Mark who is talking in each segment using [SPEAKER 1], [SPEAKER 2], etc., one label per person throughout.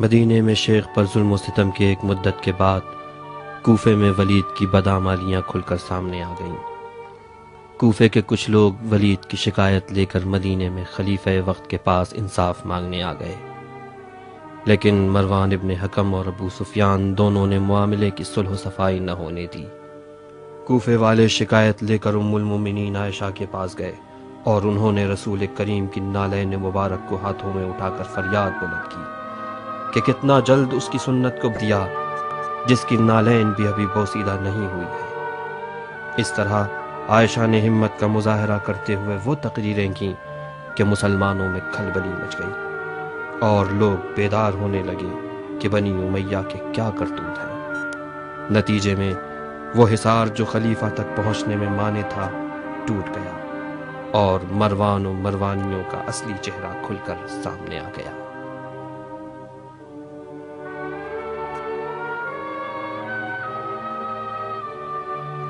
[SPEAKER 1] مدینے میں شیخ پر ظلم و ستم کی ایک مدت کے بعد کوفے میں ولید کی بدعمالیاں کھل کر سامنے آ گئیں۔ کوفے کے کچھ لوگ ولید کی شکایت لے کر مدینے میں خلیفہ وقت کے پاس انصاف مانگنے آ گئے، لیکن مروان ابن حکم اور ابو سفیان دونوں نے معاملے کی صلح و صفائی نہ ہونے دی۔ کوفے والے شکایت لے کر ام المومنین عائشہ کے پاس گئے اور انہوں نے رسول کریم کی نالین مبارک کو ہاتھوں میں اٹھا کر فریاد بلند کی کہ کتنا جلد اس کی سنت کو دیا جس کی نالین بھی ابھی بوسیدہ نہیں ہوئی ہے۔ اس طرح عائشہ نے ہمت کا مظاہرہ کرتے ہوئے وہ تقریریں کیں کہ مسلمانوں میں کھلبلی مچ گئی اور لوگ بیدار ہونے لگے کہ بنی امیہ کے کیا کرتوت ہیں۔ نتیجے میں وہ حصار جو خلیفہ تک پہنچنے میں مانے تھا ٹوٹ گیا اور مروان و مروانیوں کا اصلی چہرہ کھل کر سامنے آ گیا۔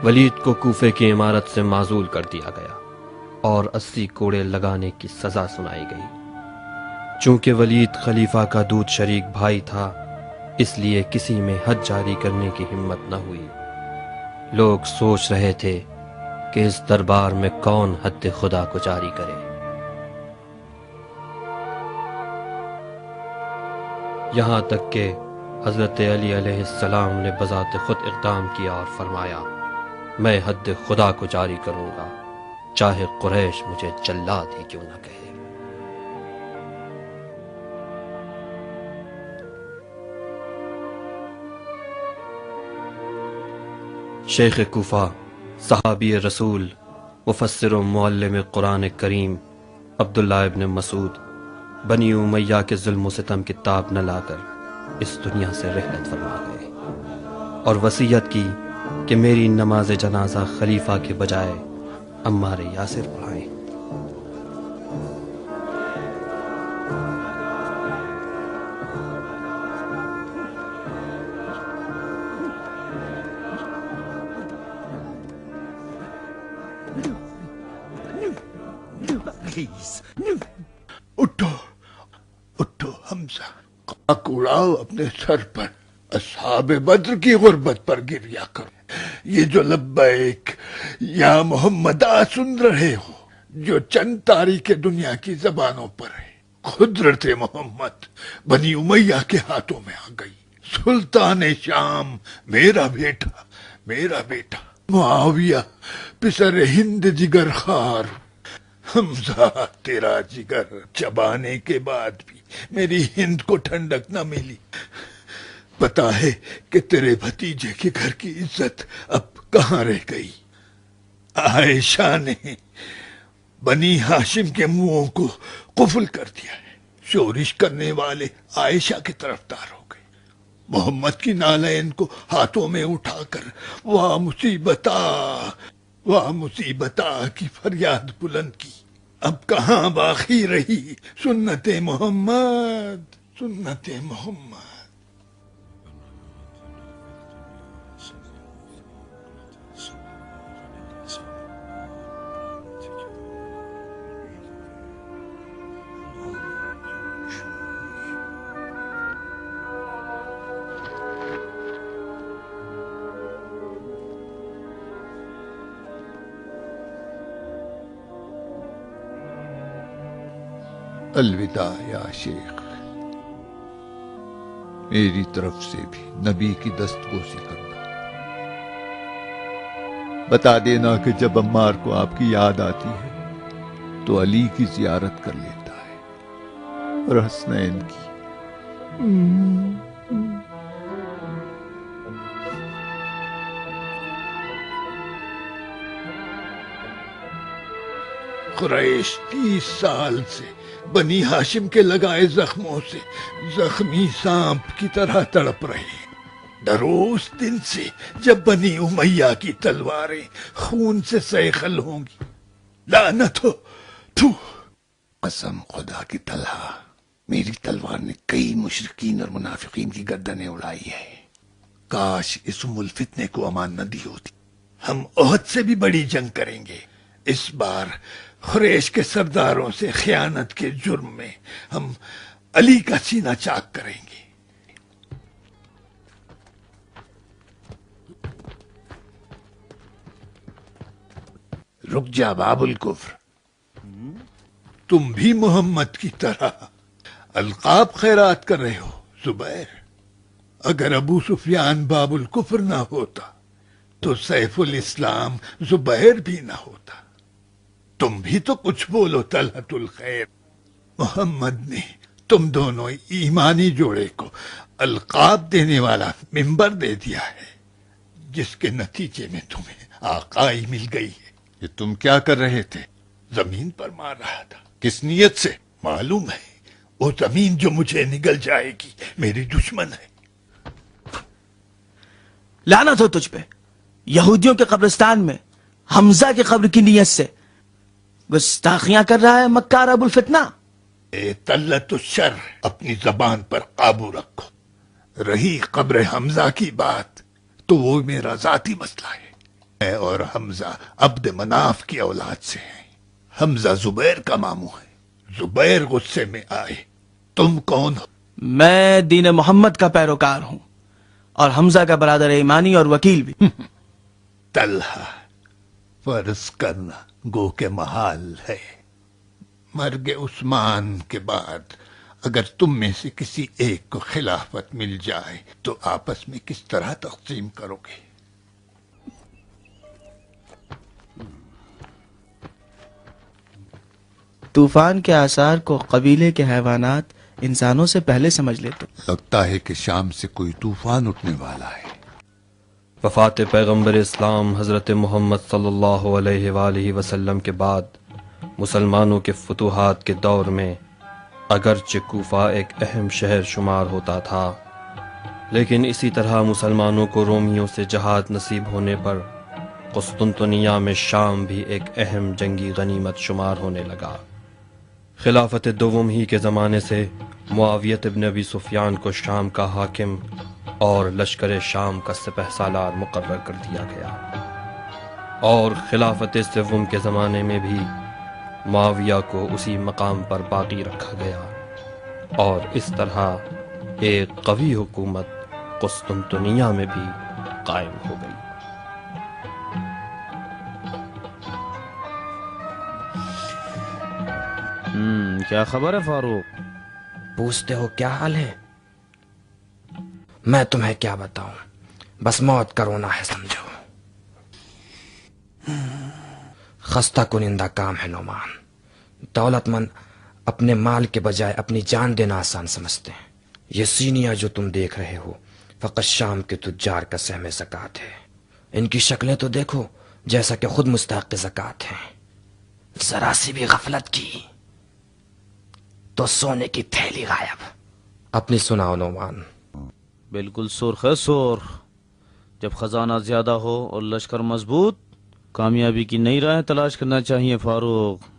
[SPEAKER 1] ولید کو کوفے کی عمارت سے معزول کر دیا گیا اور 80 کوڑے لگانے کی سزا سنائی گئی۔ چونکہ ولید خلیفہ کا دودھ شریک بھائی تھا، اس لیے کسی میں حد جاری کرنے کی ہمت نہ ہوئی۔ لوگ سوچ رہے تھے کہ اس دربار میں کون حد خدا کو جاری کرے۔ یہاں تک کہ حضرت علی علیہ السلام نے بذات خود اقدام کیا اور فرمایا، میں حد خدا کو جاری کروں گا، چاہے قریش مجھے جلاد ہی کیوں نہ کہے۔ شیخ کوفہ، صحابی رسول، مفسر و معلم قرآن کریم عبداللہ ابن مسعود بنی امیہ کے ظلم و ستم کی تاب نہ لا کر اس دنیا سے رحلت فرما گئے اور وصیت کی کہ میری نماز جنازہ خلیفہ کے بجائے عمار یاسر پڑھائیں۔
[SPEAKER 2] اٹھو اٹھو حمزہ، خاک اڑاؤ اپنے سر پر، اصحاب بدر کی غربت پر گریا کرو۔ یہ جو لبیک یا محمد سن رہے ہو، جو چند تاریخ دنیا کی زبانوں پر ہے، قدرت محمد بنی امیہ کے ہاتھوں میں آ گئی۔ سلطان شام میرا بیٹا معاویہ پسر ہند جگر خار، حمزہ تیرا جگر چبانے کے بعد بھی میری ہند کو ٹھنڈک نہ ملی۔ پتا ہے کہ تیرے بھتیجے کے گھر کی عزت اب کہاں رہ گئی؟ عائشہ نے بنی ہاشم کے منہوں کو قفل کر دیا ہے۔ شورش کرنے والے عائشہ کی طرفدار ہو گئے۔ محمد کی نالین کو ہاتھوں میں اٹھا کر واہ مصیبتا کی فریاد بلند کی۔ اب کہاں باقی رہی سنت محمد؟ الوداع یا شیخ، میری طرف سے بھی نبی کی دستبوسی کرنا۔ بتا دینا کہ جب عمار کو آپ کی یاد آتی ہے تو علی کی زیارت کر لیتا ہے اور حسنین کی۔ قریش 30 سال سے بنی ہاشم کے لگائے زخموں سے زخمی سانپ کی طرح تڑپ رہے۔ ڈرو اس دن سے جب بنی امیہ کی تلواریں خون سے سیخل ہوں گی۔ لعنت ہو، تھو، قسم خدا کی طلحہ، میری تلوار نے کئی مشرکین اور منافقین کی گردنیں اڑائی ہے۔ کاش اس ام الفتنے کو امان نہ دی ہوتی۔ ہم احد سے بھی بڑی جنگ کریں گے۔ اس بار قریش کے سرداروں سے خیانت کے جرم میں ہم علی کا سینہ چاک کریں گے۔ رک جا باب الکفر، تم بھی محمد کی طرح القاب خیرات کر رہے ہو زبیر۔ اگر ابو سفیان باب الکفر نہ ہوتا تو سیف الاسلام زبیر بھی نہ ہوتا۔ تم بھی تو کچھ بولو طلحت الخیر۔ محمد نے تم دونوں ایمانی جوڑے کو القاب دینے والا ممبر دے دیا ہے، جس کے نتیجے میں تمہیں آقائی مل گئی ہے۔ یہ تم کیا کر رہے تھے؟ زمین پر مار رہا تھا۔ کس نیت سے؟ معلوم ہے وہ زمین جو مجھے نگل جائے گی میری دشمن ہے۔
[SPEAKER 3] لعنت ہو تجھ پہ، یہودیوں کے قبرستان میں حمزہ کی قبر کی نیت سے گستاخیاں کر رہا ہے مکار ابو الفتنہ۔
[SPEAKER 2] اے طلت الشر، اپنی زبان پر قابو رکھو۔ رہی قبر حمزہ کی بات تو وہ میرا ذاتی مسئلہ ہے۔ میں اور حمزہ عبد مناف کی اولاد سے ہیں۔ حمزہ زبیر کا ماموں ہے۔ زبیر غصے میں آئے، تم کون ہو؟
[SPEAKER 3] میں دین محمد کا پیروکار ہوں اور حمزہ کا برادر ایمانی اور وکیل بھی۔
[SPEAKER 2] طلحہ، فرض کرنا گو کہ محال ہے، مرگ عثمان کے بعد اگر تم میں سے کسی ایک کو خلافت مل جائے تو آپس میں کس طرح تقسیم کرو گے؟
[SPEAKER 3] طوفان کے آثار کو قبیلے کے حیوانات انسانوں سے پہلے سمجھ لیتے۔
[SPEAKER 2] لگتا ہے کہ شام سے کوئی طوفان اٹھنے والا ہے۔
[SPEAKER 1] وفات پیغمبر اسلام حضرت محمد صلی اللہ علیہ وآلہ وسلم کے بعد مسلمانوں کے فتوحات کے دور میں اگرچہ کوفہ ایک اہم شہر شمار ہوتا تھا، لیکن اسی طرح مسلمانوں کو رومیوں سے جہاد نصیب ہونے پر قسطنطنیہ میں شام بھی ایک اہم جنگی غنیمت شمار ہونے لگا۔ خلافت دوم ہی کے زمانے سے معاویت ابن ابی سفیان کو شام کا حاکم اور لشکر شام کا سپہ سالار مقرر کر دیا گیا، اور خلافت سوم کے زمانے میں بھی معاویہ کو اسی مقام پر باقی رکھا گیا، اور اس طرح ایک قوی حکومت قسطنطنیہ میں بھی قائم ہو گئی۔
[SPEAKER 4] کیا خبر ہے فاروق؟
[SPEAKER 5] پوچھتے ہو کیا حال ہے؟ میں تمہیں کیا بتاؤں، بس موت کا رونا ہے سمجھو۔ خستہ کنندہ کام ہے نعمان۔ دولت مند اپنے مال کے بجائے اپنی جان دینا آسان سمجھتے ہیں۔ یہ سینیاں جو تم دیکھ رہے ہو فقط شام کے تجار کا سہم زکوٰۃ ہے۔ ان کی شکلیں تو دیکھو جیسا کہ خود مستحق زکوٰۃ ہیں۔ ذرا سی بھی غفلت کی تو سونے کی تھیلی غائب۔ اپنی سناؤ نعمان۔
[SPEAKER 4] بالکل سرخ ہے سرخ۔ جب خزانہ زیادہ ہو اور لشکر مضبوط، کامیابی کی نئی راہیں تلاش کرنا چاہیے فاروق۔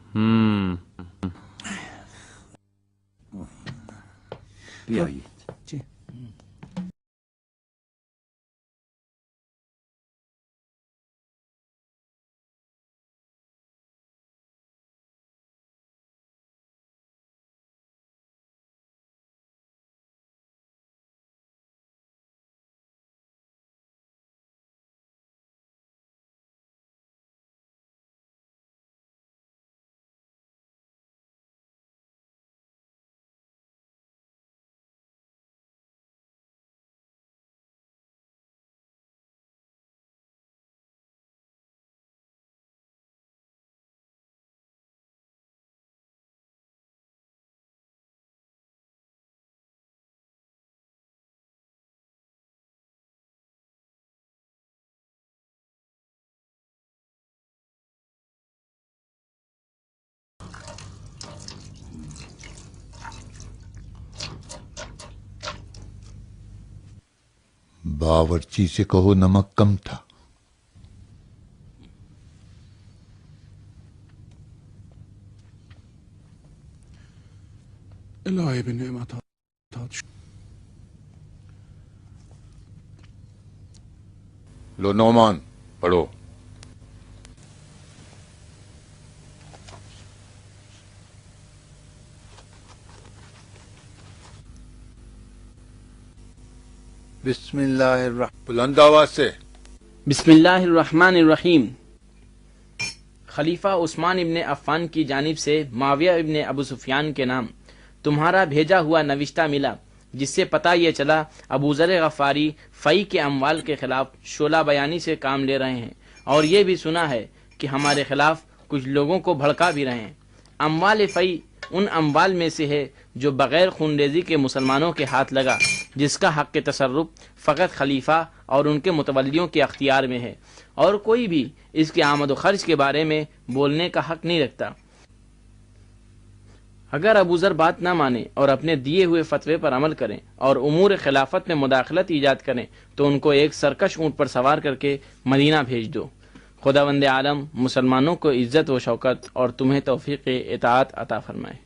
[SPEAKER 2] باورچی سے کہو نمک کم تھا۔
[SPEAKER 6] الهی به نعمتات
[SPEAKER 2] لو نعمان پڑھو۔ بسم اللہ الرحمن، بلند آواز سے۔
[SPEAKER 7] بسم اللہ الرحمن الرحیم۔
[SPEAKER 6] خلیفہ عثمان ابن عفان کی جانب سے معاویہ ابن ابو سفیان کے نام تمہارا بھیجا ہوا نوشتہ ملا، جس سے پتہ یہ چلا ابو ذر غفاری فی کے اموال کے خلاف شعلہ بیانی سے کام لے رہے ہیں، اور یہ بھی سنا ہے کہ ہمارے خلاف کچھ لوگوں کو بھڑکا بھی رہے ہیں۔ اموال فی ان اموال میں سے ہے جو بغیر خونریزی کے مسلمانوں کے ہاتھ لگا، جس کا حق تصرف فقط خلیفہ اور ان کے متولیوں کے اختیار میں ہے، اور کوئی بھی اس کے آمد و خرچ کے بارے میں بولنے کا حق نہیں رکھتا۔ اگر ابو ذر بات نہ مانے اور اپنے دیے ہوئے فتوے پر عمل کریں اور امور خلافت میں مداخلت ایجاد کریں تو ان کو ایک سرکش اونٹ پر سوار کر کے مدینہ بھیج دو۔ خداوند عالم مسلمانوں کو عزت و شوکت اور تمہیں توفیق اطاعت عطا فرمائے۔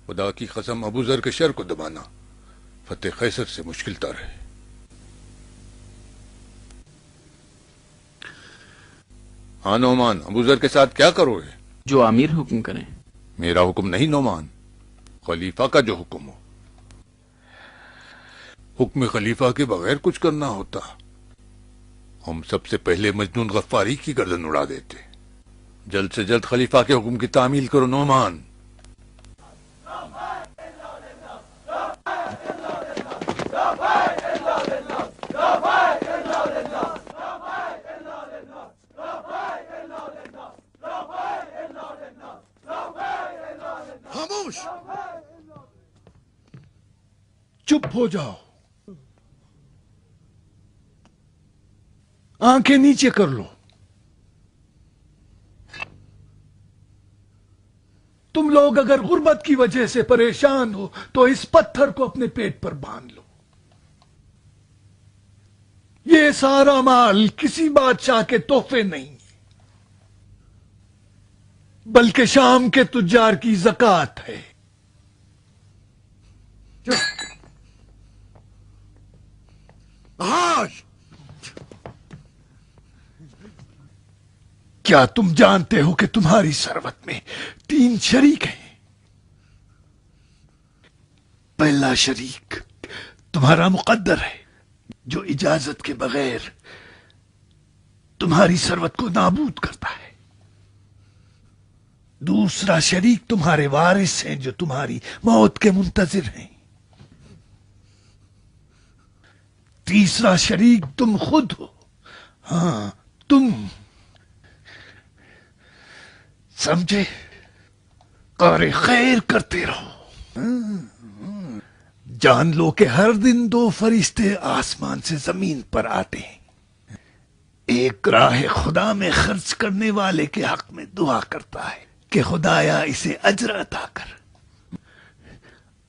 [SPEAKER 2] خدا کی قسم ابو ذر کے شر کو دبانا فتح قیصر سے مشکل تر ہے۔ ہاں نعمان، ابو ذر کے ساتھ کیا کرو گے؟
[SPEAKER 6] جو امیر حکم کریں۔
[SPEAKER 2] میرا حکم نہیں نعمان، خلیفہ کا جو حکم ہو۔ حکم خلیفہ کے بغیر کچھ کرنا ہوتا ہم سب سے پہلے مجنون غفاری کی گردن اڑا دیتے۔ جلد سے جلد خلیفہ کے حکم کی تعمیل کرو نعمان۔ خاموش، چپ ہو جاؤ، آنکھیں نیچے کر لو۔ تم لوگ اگر غربت کی وجہ سے پریشان ہو تو اس پتھر کو اپنے پیٹ پر باندھ لو۔ یہ سارا مال کسی بادشاہ کے تحفے نہیں بلکہ شام کے تجار کی زکوٰۃ ہے۔ کیا تم جانتے ہو کہ تمہاری ثروت میں 3 شریک ہیں؟ پہلا شریک تمہارا مقدر ہے جو اجازت کے بغیر تمہاری ثروت کو نابود کرتا ہے۔ دوسرا شریک تمہارے وارث ہیں جو تمہاری موت کے منتظر ہیں۔ تیسرا شریک تم خود ہو۔ ہاں، تم سمجھے؟ کار خیر کرتے رہو۔ جان لو کہ ہر دن 2 فرشتے آسمان سے زمین پر آتے ہیں، ایک راہ خدا میں خرچ کرنے والے کے حق میں دعا کرتا ہے کہ خدایا اسے اجر عطا کر،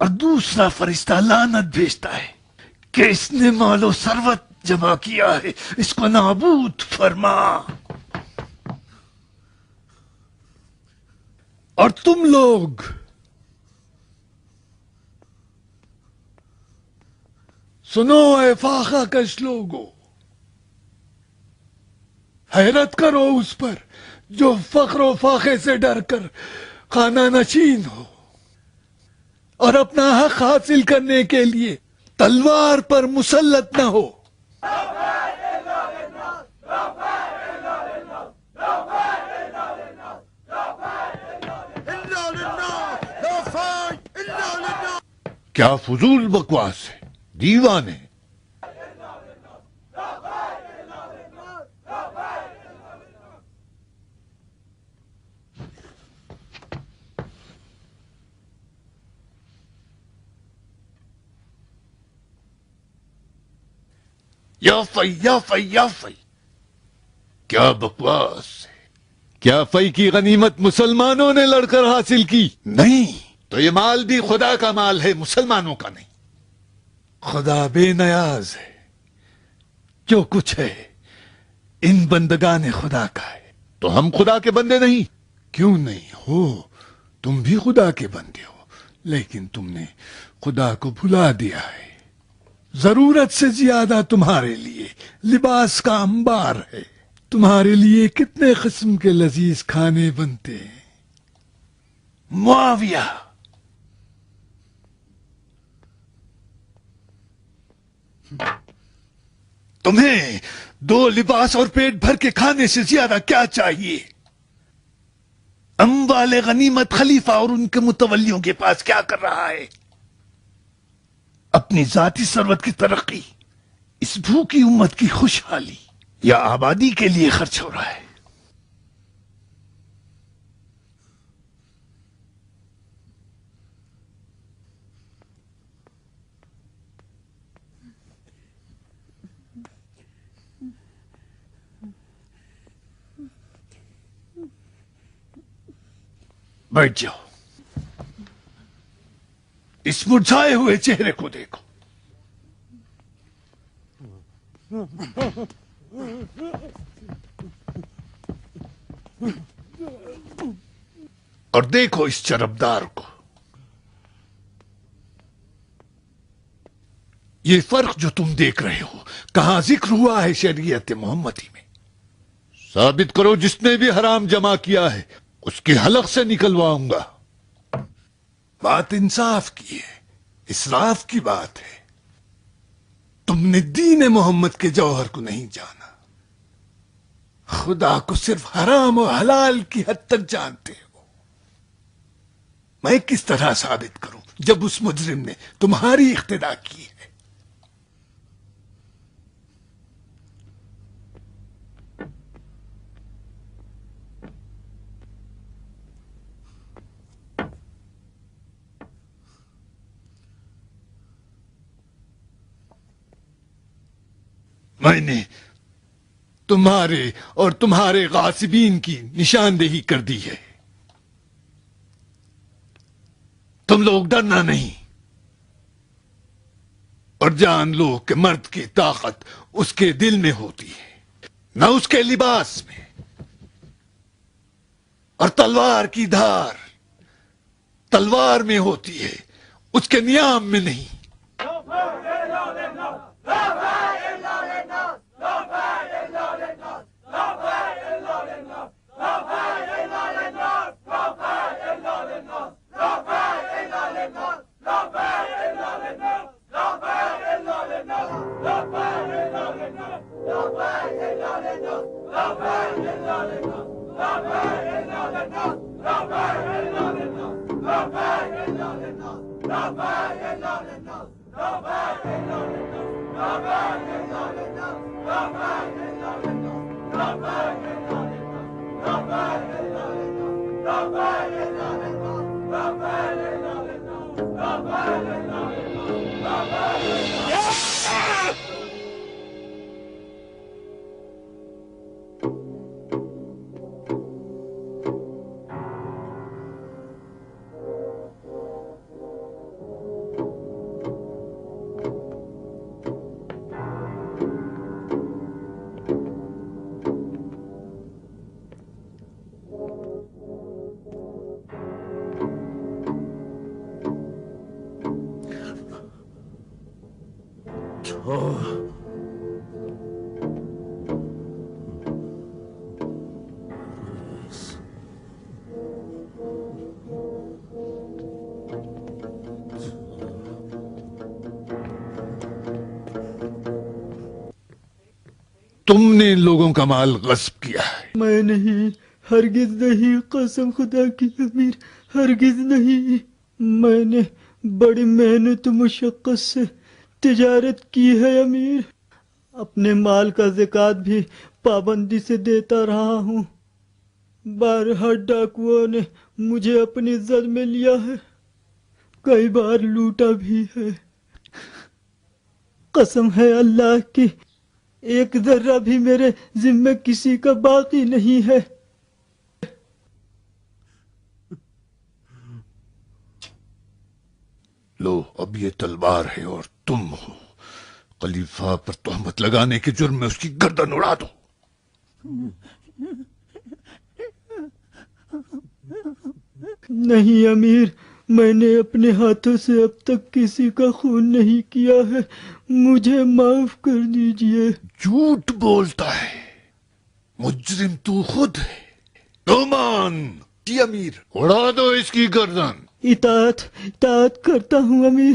[SPEAKER 2] اور دوسرا فرشتہ لعنت بھیجتا ہے کہ اس نے مال و ثروت جمع کیا ہے، اس کو نابود فرما۔ اور تم لوگ سنو اے فاقہ کش لوگو، حیرت کرو اس پر جو فقر و فاقے سے ڈر کر خانہ نشین ہو اور اپنا حق حاصل کرنے کے لیے تلوار پر مسلط نہ ہو۔ کیا فضول بکواس ہے، دیوانے۔ یا فی یا فی یا فی، کیا بکواس ہے۔ کیا فی کی غنیمت مسلمانوں نے لڑ کر حاصل کی؟ نہیں، تو یہ مال بھی خدا کا مال ہے، مسلمانوں کا نہیں۔ خدا بے نیاز ہے، جو کچھ ہے ان بندگان خدا کا ہے۔ تو ہم خدا کے بندے نہیں؟ کیوں نہیں ہو، تم بھی خدا کے بندے ہو، لیکن تم نے خدا کو بھلا دیا ہے۔ ضرورت سے زیادہ تمہارے لیے لباس کا انبار ہے، تمہارے لیے کتنے قسم کے لذیذ کھانے بنتے ہیں۔ معاویہ، تمہیں 2 لباس اور پیٹ بھر کے کھانے سے زیادہ کیا چاہیے؟ اموال غنیمت خلیفہ اور ان کے متولیوں کے پاس کیا کر رہا ہے؟ اپنی ذاتی ثروت کی ترقی، اس بھوکی امت کی خوشحالی یا آبادی کے لیے خرچ ہو رہا ہے؟ بیٹھ جاؤ، اس مرجھائے ہوئے چہرے کو دیکھو. اور دیکھو اس چربدار کو. یہ فرق جو تم دیکھ رہے ہو کہاں ذکر ہوا ہے شریعت محمدی میں؟ ثابت کرو. جس نے بھی حرام جمع کیا ہے اس کی حلق سے نکلواؤں گا. بات انصاف کی ہے، اسراف کی بات ہے. تم نے دین محمد کے جوہر کو نہیں جانا، خدا کو صرف حرام و حلال کی حد تک جانتے ہو. میں کس طرح ثابت کروں جب اس مجرم نے تمہاری اقتدا کی ہے؟ میں نے تمہارے اور تمہارے غاصبین کی نشاندہی کر دی ہے. تم لوگ ڈرنا نہیں اور جان لو کہ مرد کی طاقت اس کے دل میں ہوتی ہے، نہ اس کے لباس میں. اور تلوار کی دھار تلوار میں ہوتی ہے، اس کے نیام میں نہیں. تم نے ان لوگوں کا مال غصب کیا ہے.
[SPEAKER 3] میں نہیں، ہرگز نہیں، قسم خدا کی امیر، ہرگز نہیں. میں نے بڑی محنت و مشقت سے تجارت کی ہے امیر. اپنے مال کا زکوٰۃ بھی پابندی سے دیتا رہا ہوں. بارہا ڈاکوؤں نے مجھے اپنی زد میں لیا ہے، کئی بار لوٹا بھی ہے. قسم ہے اللہ کی، ایک ذرہ بھی میرے ذمے کسی کا باقی نہیں ہے.
[SPEAKER 2] لو اب یہ تلوار ہے اور تم ہو. خلیفہ پر تہمت لگانے کے جرم میں اس کی گردن اڑا دو.
[SPEAKER 3] نہیں امیر، میں نے اپنے ہاتھوں سے اب تک کسی کا خون نہیں کیا ہے، مجھے معاف کر دیجئے.
[SPEAKER 2] جھوٹ بولتا ہے، مجرم تو خود ہے. نعمان جی امیر، اڑا دو اس کی گردن.
[SPEAKER 3] اطاعت کرتا ہوں امیر.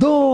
[SPEAKER 8] 2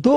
[SPEAKER 8] 2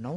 [SPEAKER 8] 9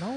[SPEAKER 8] 9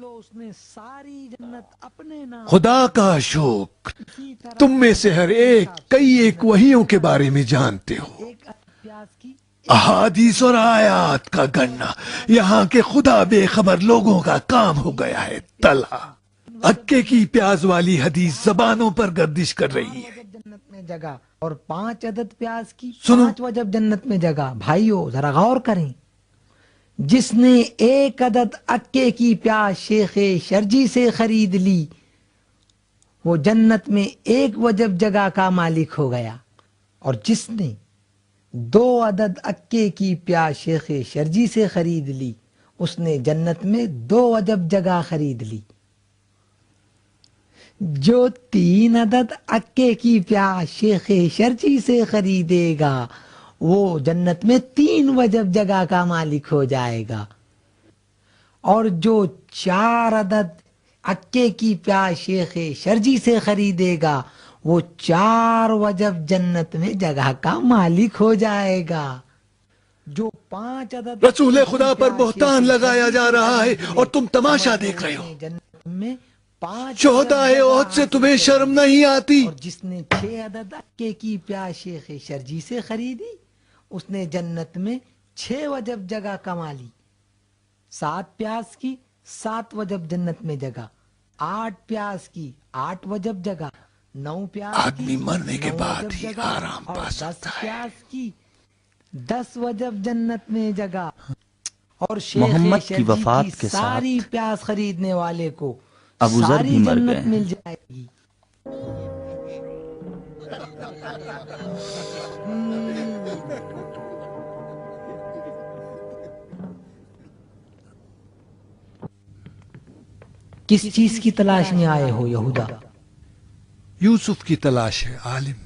[SPEAKER 8] اس نے ساری جنت اپنے نام
[SPEAKER 2] خدا کا شکر، تم میں سے ہر ایک کئی ایک وحیوں کے بارے میں جانتے ہو،
[SPEAKER 8] ایک پیاز کی
[SPEAKER 2] احادیث اور آیات کا گننا یہاں کے خدا بے خبر لوگوں کا کام ہو گیا ہے۔ طلحہ، اکے کی پیاز والی حدیث زبانوں پر گردش کر رہی ہے۔
[SPEAKER 8] جنت میں جگہ اور 5 عدد پیاز کی
[SPEAKER 2] سنو۔
[SPEAKER 8] 5 وجب جنت میں جگہ۔ بھائیو ذرا غور کریں، جس نے 1 عدد اکے کی پیاز شیخ شرجی سے خرید لی وہ جنت میں 1 وجب جگہ کا مالک ہو گیا، اور جس نے 2 عدد اکے کی پیاز شیخ شرجی سے خرید لی اس نے جنت میں 2 وجب جگہ خرید لی۔ جو 3 عدد اکے کی پیاز شیخ شرجی سے خریدے گا وہ جنت میں 3 وجب جگہ کا مالک ہو جائے گا، اور جو 4 عدد اکے کی پیاز شیخ شرجی سے خریدے گا وہ 4 وجب جنت میں جگہ کا مالک ہو جائے گا۔ جو 5 عدد
[SPEAKER 2] رسول خدا پر بہتان لگایا جا رہا ہے اور تم تماشا دیکھ رہے ہو۔
[SPEAKER 8] جنت میں 5
[SPEAKER 2] شہدائے احد سے تمہیں شرم نہیں آتی؟
[SPEAKER 8] اور جس نے 6 عدد اکے کی پیاز شیخ شرجی سے خریدی اس نے جنت میں 6 وجب جگہ کما لی۔ 7 پیاز کی 7 وجب جنت میں جگہ، 8 پیاز کی 8 وجب جگہ، 9 پیاز کی
[SPEAKER 2] آدمی مرنے کے
[SPEAKER 8] 9
[SPEAKER 2] بعد
[SPEAKER 8] وجب
[SPEAKER 2] ہی
[SPEAKER 8] جگہ،
[SPEAKER 2] آرام
[SPEAKER 8] اور
[SPEAKER 2] پا
[SPEAKER 8] 10
[SPEAKER 2] سکتا ہے۔
[SPEAKER 8] پیاز کی 10 وجب جنت میں جگہ، اور شیخ
[SPEAKER 9] محمد کی
[SPEAKER 8] شرجی
[SPEAKER 9] وفات کے
[SPEAKER 8] ساری
[SPEAKER 9] ساتھ
[SPEAKER 8] پیاز خریدنے والے کو
[SPEAKER 9] ابو ذر
[SPEAKER 8] ساری
[SPEAKER 9] بھی مر
[SPEAKER 8] جنت
[SPEAKER 9] گئے ہیں۔
[SPEAKER 8] مل جائے گی۔ کس چیز کی تلاش میں آئے ہو یہودا؟
[SPEAKER 2] یوسف کی تلاش ہے عالم۔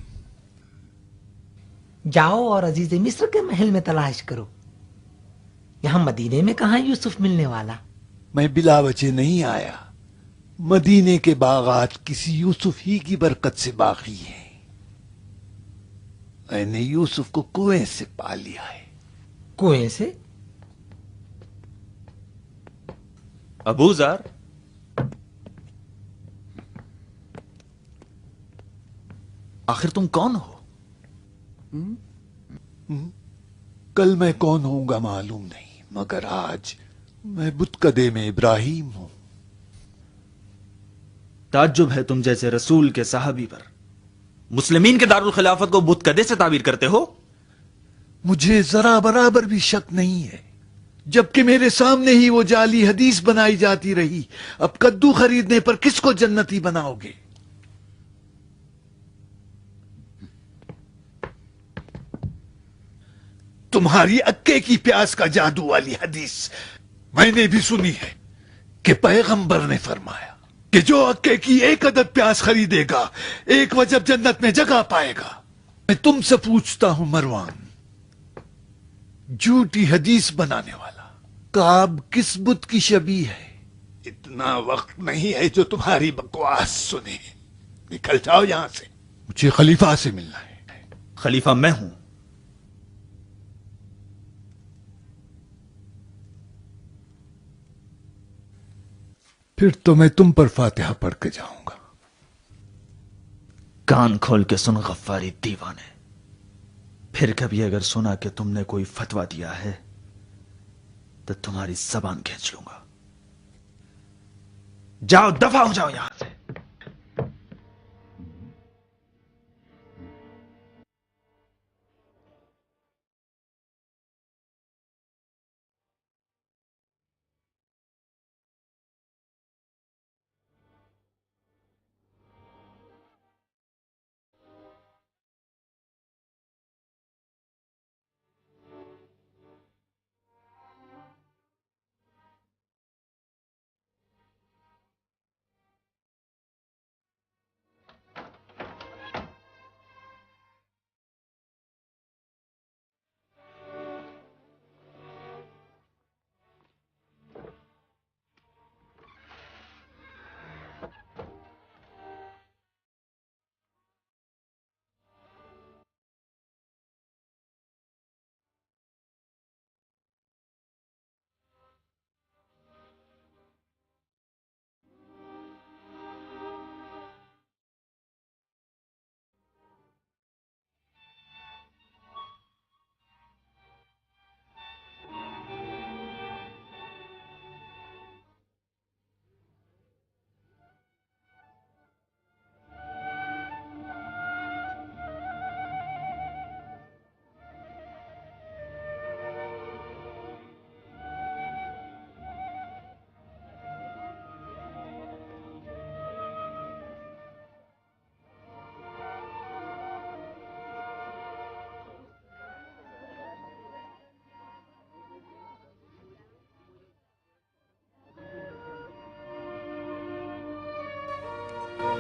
[SPEAKER 8] جاؤ اور عزیز مصر کے محل میں تلاش کرو، یہاں مدینے میں کہاں یوسف ملنے والا؟
[SPEAKER 2] میں بلا وجہ نہیں آیا، مدینے کے باغات کسی یوسف ہی کی برکت سے باقی ہیں۔ میں نے یوسف کو کنویں سے پا لیا ہے۔
[SPEAKER 8] کنویں سے؟
[SPEAKER 10] ابو ذر، آخر تم کون ہو؟
[SPEAKER 2] کل میں کون ہوں گا معلوم نہیں، مگر آج میں بتکدے میں ابراہیم ہوں۔
[SPEAKER 10] تعجب ہے تم جیسے رسول کے صحابی پر، مسلمین کے دارالخلافت کو بت کدے سے تعبیر کرتے ہو؟
[SPEAKER 2] مجھے ذرا برابر بھی شک نہیں ہے، جبکہ میرے سامنے ہی وہ جعلی حدیث بنائی جاتی رہی۔ اب کدو خریدنے پر کس کو جنتی بناؤ گے؟ تمہاری اکے کی پیاز کا جادو والی حدیث میں نے بھی سنی ہے کہ پیغمبر نے فرمایا کہ جو اکے کی 1 عدد پیاز خریدے گا 1 وجب جنت میں جگہ پائے گا۔ میں تم سے پوچھتا ہوں مروان، جھوٹی حدیث بنانے والا، کعب کس بت کی شبیہ ہے؟ اتنا وقت نہیں ہے جو تمہاری بکواس سنے۔ نکل جاؤ یہاں سے، مجھے خلیفہ سے ملنا ہے۔
[SPEAKER 10] خلیفہ میں ہوں۔
[SPEAKER 2] پھر تو میں تم پر فاتحہ پڑھ کے جاؤں گا۔
[SPEAKER 10] کان کھول کے سن غفاری دیوانے، پھر کبھی اگر سنا کہ تم نے کوئی فتویٰ دیا ہے تو تمہاری زبان کھینچ لوں گا۔ جاؤ، دفع ہو جاؤ یہاں سے۔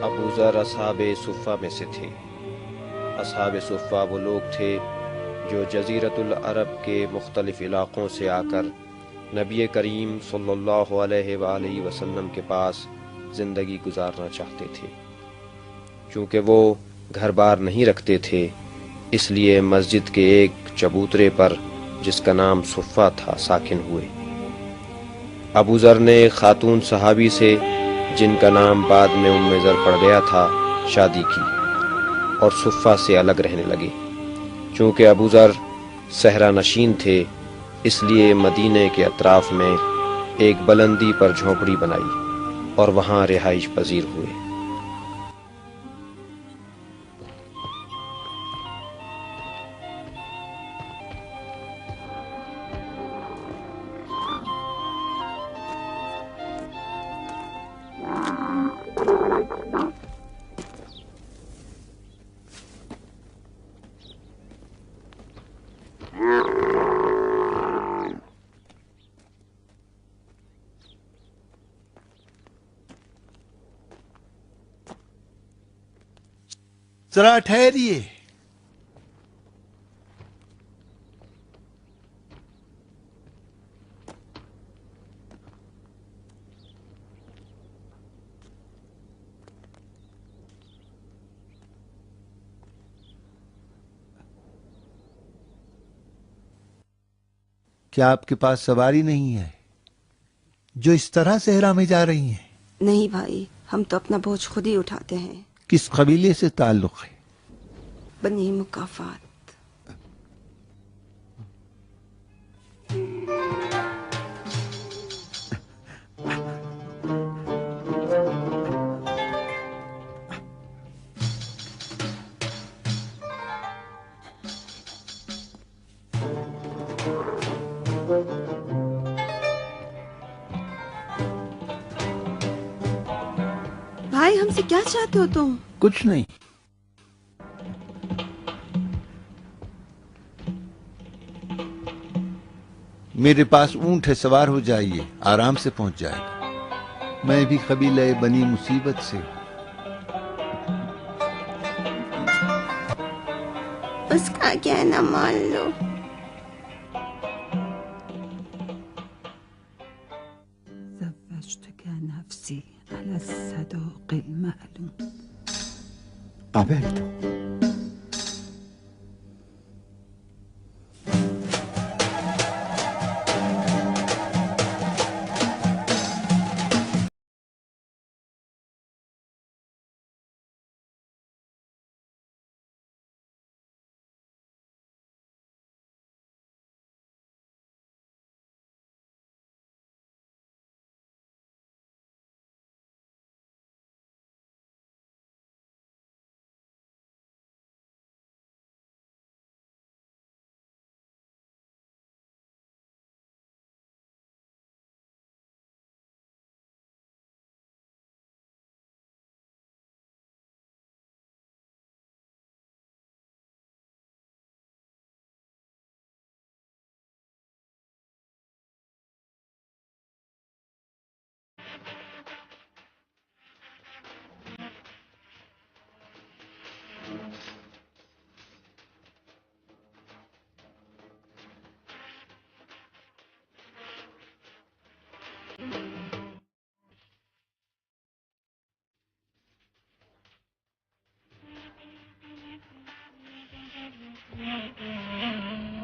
[SPEAKER 11] ابو ذر اصحاب صفہ میں سے تھے۔ اصحاب صفہ وہ لوگ تھے جو جزیرۃ العرب کے مختلف علاقوں سے آ کر نبی کریم صلی اللہ علیہ وآلہ وسلم کے پاس زندگی گزارنا چاہتے تھے۔ چونکہ وہ گھر بار نہیں رکھتے تھے، اس لیے مسجد کے ایک چبوترے پر جس کا نام صفہ تھا ساکن ہوئے۔ ابو ذر نے خاتون صحابی سے جن کا نام بعد میں ام ذر پڑ گیا تھا شادی کی اور صفہ سے الگ رہنے لگے۔ چونکہ ابو ذر صحرا نشین تھے، اس لیے مدینے کے اطراف میں ایک بلندی پر جھونپڑی بنائی اور وہاں رہائش پذیر ہوئے۔
[SPEAKER 2] ذرا ٹھہریے۔ کیا آپ کے پاس سواری نہیں ہے جو اس طرح صحرا میں جا رہی ہیں؟
[SPEAKER 12] نہیں بھائی، ہم تو اپنا بوجھ خود ہی اٹھاتے ہیں۔
[SPEAKER 2] کس قبیلے سے تعلق ہے؟
[SPEAKER 12] بنی مکافات۔ بھائی، ہم سے کیا چاہتے ہو تم؟
[SPEAKER 2] کچھ نہیں۔ میرے پاس اونٹ ہے، سوار ہو جائیے، آرام سے پہنچ جائے گا۔ میں بھی قبیلہ بنی مصیبت سے۔
[SPEAKER 12] اس کا کہنا مان لو۔
[SPEAKER 13] زوجتك نفسي على الصدوق المعلوم.
[SPEAKER 2] قبلت۔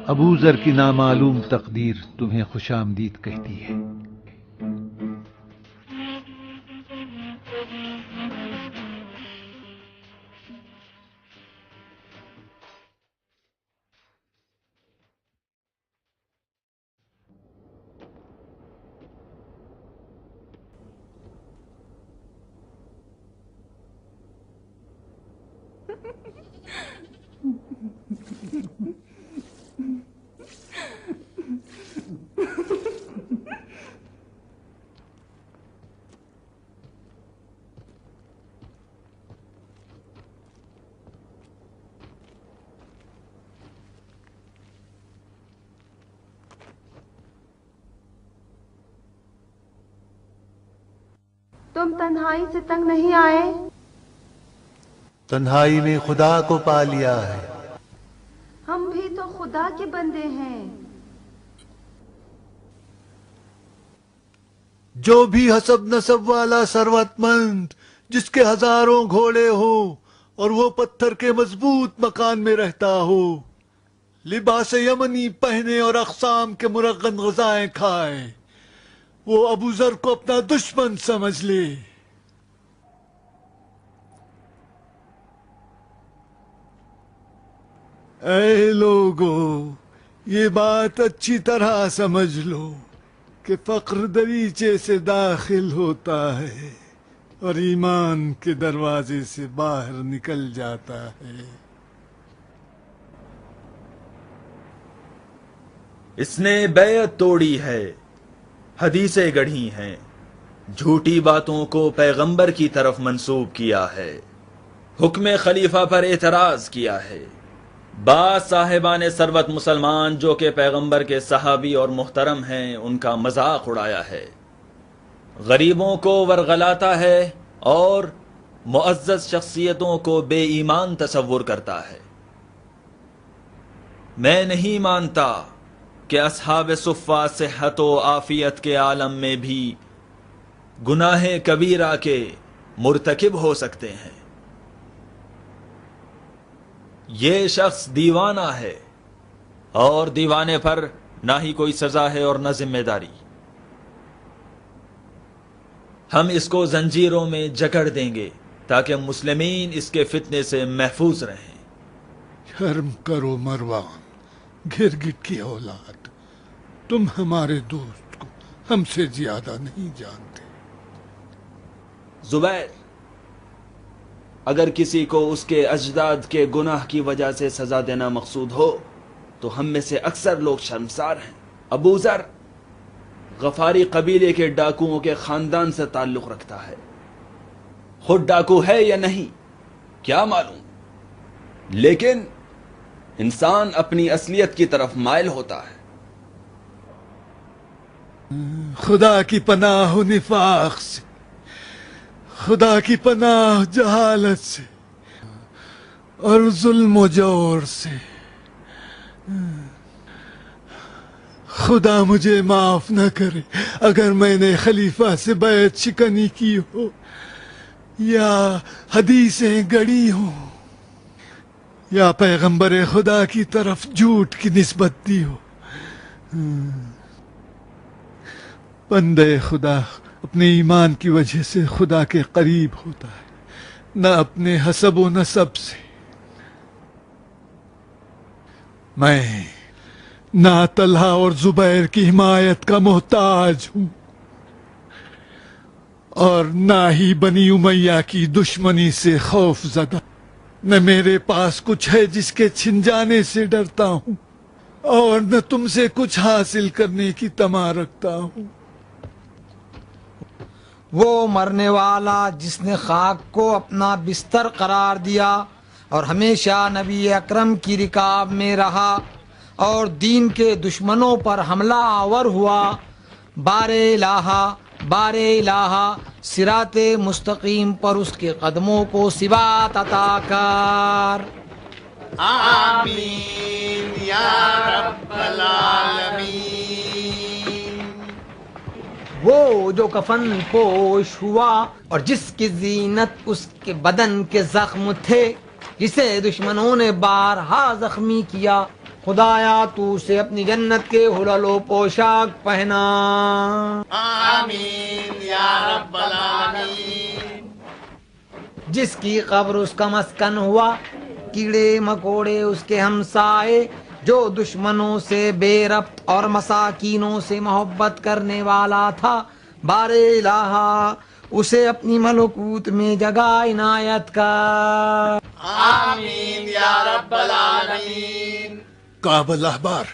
[SPEAKER 2] ابو ذر کی نامعلوم تقدیر تمہیں خوش آمدید کہتی ہے۔
[SPEAKER 12] تم تنہائی سے تنگ نہیں آئے؟
[SPEAKER 14] تنہائی میں خدا کو پا لیا ہے.
[SPEAKER 12] ہم بھی تو خدا کے بندے ہیں.
[SPEAKER 14] جو بھی حسب نسب والا ثروت مند جس کے ہزاروں گھوڑے ہو اور وہ پتھر کے مضبوط مکان میں رہتا ہو، لباس یمنی پہنے اور اقسام کے مرغن غذائیں کھائے، وہ ابو ذر کو اپنا دشمن سمجھ لے. اے لوگو، یہ بات اچھی طرح سمجھ لو کہ فقر دریچے سے داخل ہوتا ہے اور ایمان کے دروازے سے باہر نکل جاتا ہے.
[SPEAKER 10] اس نے بیعت توڑی ہے، حدیثیں گڑھی ہیں، جھوٹی باتوں کو پیغمبر کی طرف منسوب کیا ہے، حکم خلیفہ پر اعتراض کیا ہے. بعض صاحبان ثروت مسلمان جو کہ پیغمبر کے صحابی اور محترم ہیں ان کا مذاق اڑایا ہے، غریبوں کو ورغلاتا ہے اور معزز شخصیتوں کو بے ایمان تصور کرتا ہے. میں نہیں مانتا کہ اصحاب صفہ صحت و عافیت کے عالم میں بھی گناہ کبیرہ کے مرتکب ہو سکتے ہیں. یہ شخص دیوانہ ہے اور دیوانے پر نہ ہی کوئی سزا ہے اور نہ ذمہ داری. ہم اس کو زنجیروں میں جکڑ دیں گے تاکہ مسلمین اس کے فتنے سے محفوظ رہیں.
[SPEAKER 2] شرم کرو مروان، گرگٹ کی اولاد، تم ہمارے دوست کو ہم سے زیادہ نہیں جانتے.
[SPEAKER 10] زبیر، اگر کسی کو اس کے اجداد کے گناہ کی وجہ سے سزا دینا مقصود ہو تو ہم میں سے اکثر لوگ شرمسار ہیں. ابو ذر غفاری قبیلے کے ڈاکوؤں کے خاندان سے تعلق رکھتا ہے. خود ڈاکو ہے یا نہیں کیا معلوم، لیکن انسان اپنی اصلیت کی طرف مائل ہوتا ہے.
[SPEAKER 14] خدا کی پناہ و نفاق سے، خدا کی پناہ جہالت سے اور ظلم و جور سے. خدا مجھے معاف نہ کرے اگر میں نے خلیفہ سے بیعت شکنی کی ہو یا حدیثیں گڑی ہوں یا پیغمبر خدا کی طرف جھوٹ کی نسبت دی ہو. بندے خدا اپنے ایمان کی وجہ سے خدا کے قریب ہوتا ہے، نہ اپنے حسب و نسب سے. میں نہ طلحہ اور زبیر کی حمایت کا محتاج ہوں اور نہ ہی بنی امیہ کی دشمنی سے خوف زدہ. نہ میرے پاس کچھ ہے جس کے چھن جانے سے ڈرتا ہوں اور نہ تم سے کچھ حاصل کرنے کی طمع رکھتا ہوں.
[SPEAKER 8] وہ مرنے والا جس نے خاک کو اپنا بستر قرار دیا اور ہمیشہ نبی اکرم کی رکاب میں رہا اور دین کے دشمنوں پر حملہ آور ہوا، بار الہ صراط مستقیم پر اس کے قدموں کو ثبات عطا کر.
[SPEAKER 15] آمین یا رب العالمین.
[SPEAKER 8] وہ جو کفن پوش ہوا اور جس کی زینت اس کے بدن کے زخم تھے، جسے دشمنوں نے بارہا زخمی کیا، خدایا تو اسے اپنی جنت کے حلل و پوشاک پہنا.
[SPEAKER 15] آمین یا رب العالمین.
[SPEAKER 8] جس کی قبر اس کا مسکن ہوا، کیڑے مکوڑے اس کے ہمسائے، جو دشمنوں سے بے ربط اور مساکینوں سے محبت کرنے والا تھا، بار الہ اسے اپنی ملکوت میں جگہ عنایت کر.
[SPEAKER 15] آمین یا رب العالمین.
[SPEAKER 2] کعب الاحبار،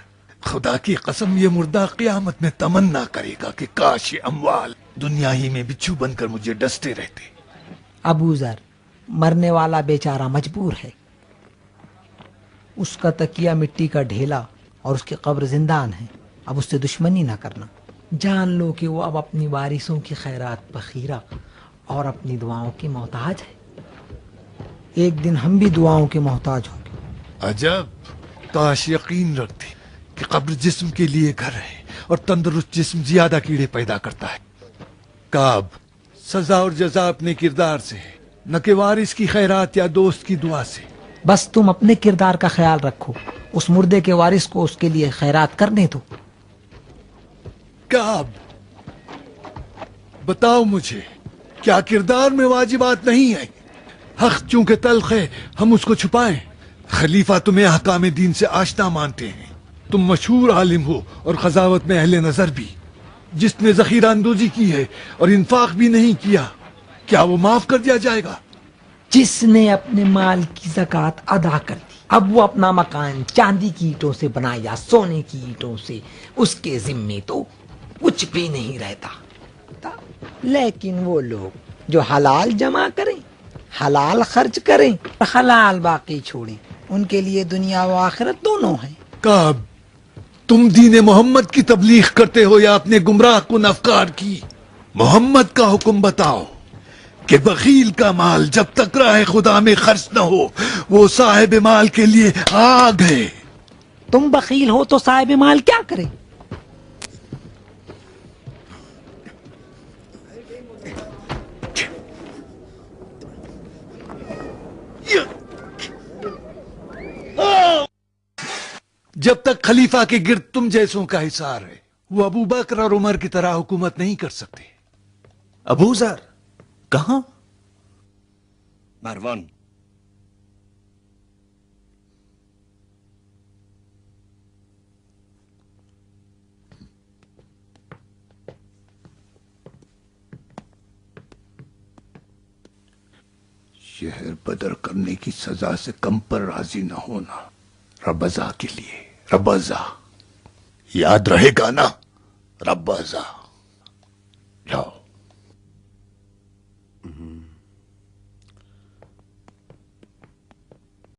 [SPEAKER 2] خدا کی قسم یہ مردہ قیامت میں تمنا کرے گا کہ کاش یہ اموال دنیا ہی میں بچھو بن کر مجھے ڈستے رہتے.
[SPEAKER 8] ابو ذر، مرنے والا بیچارہ مجبور ہے، اس کا تکیہ مٹی کا ڈھیلا اور اس کی قبر زندان ہے. اب اس سے دشمنی نہ کرنا. جان لو کہ وہ اب اپنی وارثوں کی خیرات پر خیرہ اور اپنی دعاؤں کی محتاج ہے. ایک دن ہم بھی دعاؤں کے محتاج ہوں گے.
[SPEAKER 14] عجب، کاش یقین رکھتے کہ قبر جسم کے لیے گھر ہے اور تندرست جسم زیادہ کیڑے پیدا کرتا ہے. کعب، سزا اور جزا اپنے کردار سے ہے، نہ کہ وارث کی خیرات یا دوست کی دعا سے.
[SPEAKER 8] بس تم اپنے کردار کا خیال رکھو، اس مردے کے وارث کو اس کے لیے خیرات کرنے دو.
[SPEAKER 14] کعب، بتاؤ مجھے، کیا کردار میں واجبات نہیں ہیں؟ حق چونکہ تلخ ہے ہم اس کو چھپائیں. خلیفہ تمہیں احکام دین سے آشنا مانتے ہیں، تم مشہور عالم ہو اور قضاوت میں اہل نظر بھی. جس نے ذخیرہ اندوزی کی ہے اور انفاق بھی نہیں کیا، کیا وہ معاف کر دیا جائے گا؟
[SPEAKER 8] جس نے اپنے مال کی زکوٰۃ ادا کر دی، اب وہ اپنا مکان چاندی کی اینٹوں سے بنا یا سونے کی اینٹوں سے، اس کے ذمے تو کچھ بھی نہیں رہتا. لیکن وہ لوگ جو حلال جمع کریں، حلال خرچ کریں، حلال باقی چھوڑیں، ان کے لیے دنیا و آخرت دونوں ہیں.
[SPEAKER 14] کعب، تم دین محمد کی تبلیغ کرتے ہو یا اپنے گمراہ کن افکار کی؟ محمد کا حکم بتاؤ کہ بخیل کا مال جب تک راہ خدا میں خرچ نہ ہو وہ صاحب مال کے لیے آگ ہے.
[SPEAKER 8] تم بخیل ہو تو صاحب مال کیا کرے؟
[SPEAKER 14] جب تک خلیفہ کے گرد تم جیسوں کا حصار ہے وہ ابو بکر اور عمر کی طرح حکومت نہیں کر سکتے.
[SPEAKER 10] ابو ذر کہاں؟
[SPEAKER 16] مروان،
[SPEAKER 2] شہر بدر کرنے کی سزا سے کم پر راضی نہ ہونا ربضا کے لیے. ربضا یاد رہے گا نا؟ ربضا.